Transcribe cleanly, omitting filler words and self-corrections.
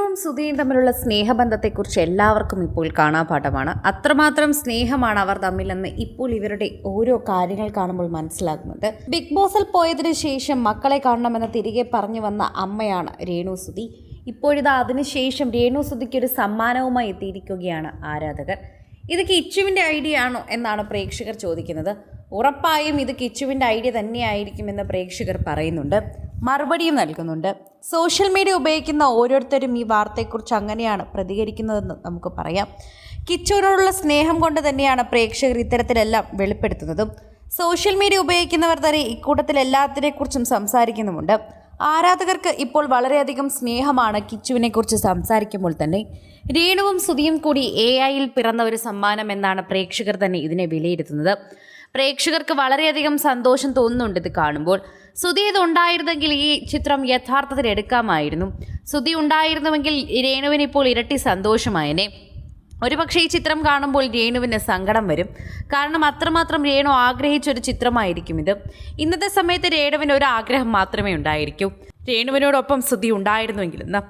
രേണുവും സുധിയും തമ്മിലുള്ള സ്നേഹബന്ധത്തെക്കുറിച്ച് എല്ലാവർക്കും ഇപ്പോൾ കാണാപാഠമാണ്. അത്രമാത്രം സ്നേഹമാണ് അവർ തമ്മിലെന്ന് ഇപ്പോൾ ഇവരുടെ ഓരോ കാര്യങ്ങൾ കാണുമ്പോൾ മനസ്സിലാകുന്നുണ്ട്. ബിഗ് ബോസിൽ പോയതിനു ശേഷം മക്കളെ കാണണമെന്ന് തിരികെ പറഞ്ഞു വന്ന അമ്മയാണ് രേണു സുധി. ഇപ്പോഴിതാ അതിനുശേഷം രേണു സുധിക്ക് ഒരു സമ്മാനവുമായി എത്തിയിരിക്കുകയാണ് ആരാധകർ. ഇത് കിച്ചുവിൻ്റെ ഐഡിയ ആണോ എന്നാണ് പ്രേക്ഷകർ ചോദിക്കുന്നത്. ഉറപ്പായും ഇത് കിച്ചുവിൻ്റെ ഐഡിയ തന്നെയായിരിക്കുമെന്ന് പ്രേക്ഷകർ പറയുന്നുണ്ട്, മറുപടിയും നൽകുന്നുണ്ട്. സോഷ്യൽ മീഡിയ ഉപയോഗിക്കുന്ന ഓരോരുത്തരും ഈ വാർത്തയെക്കുറിച്ച് അങ്ങനെയാണ് പ്രതികരിക്കുന്നതെന്ന് നമുക്ക് പറയാം. കിച്ചുവിനോടുള്ള സ്നേഹം കൊണ്ട് തന്നെയാണ് പ്രേക്ഷകർ ഇത്തരത്തിലെല്ലാം വെളിപ്പെടുത്തുന്നതും. സോഷ്യൽ മീഡിയ ഉപയോഗിക്കുന്നവർ തന്നെ ഇക്കൂട്ടത്തിൽ എല്ലാത്തിനെക്കുറിച്ചും സംസാരിക്കുന്നുമുണ്ട്. ആരാധകർക്ക് ഇപ്പോൾ വളരെയധികം സ്നേഹമാണ് കിച്ചുവിനെക്കുറിച്ച് സംസാരിക്കുമ്പോൾ തന്നെ. രേണുവും സുധിയും കൂടി AI-യിൽ പിറന്ന ഒരു സമ്മാനം എന്നാണ് പ്രേക്ഷകർ തന്നെ ഇതിനെ വിലയിരുത്തുന്നത്. പ്രേക്ഷകർക്ക് വളരെയധികം സന്തോഷം തോന്നുന്നുണ്ട് ഇത് കാണുമ്പോൾ. സുധി ഇത് ഉണ്ടായിരുന്നെങ്കിൽ ഈ ചിത്രം യഥാർത്ഥത്തിൽ എടുക്കാമായിരുന്നു. സുധി ഉണ്ടായിരുന്നുവെങ്കിൽ രേണുവിന് ഇപ്പോൾ ഇരട്ടി സന്തോഷമായേനെ. ഒരുപക്ഷെ ഈ ചിത്രം കാണുമ്പോൾ രേണുവിന് സങ്കടം വരും. കാരണം അത്രമാത്രം രേണു ആഗ്രഹിച്ചൊരു ചിത്രമായിരിക്കും ഇത്. ഇന്നത്തെ സമയത്ത് രേണുവിന് ഒരു ആഗ്രഹം മാത്രമേ ഉണ്ടായിരിക്കൂ, രേണുവിനോടൊപ്പം സുധി ഉണ്ടായിരുന്നുവെങ്കിലെന്ന്.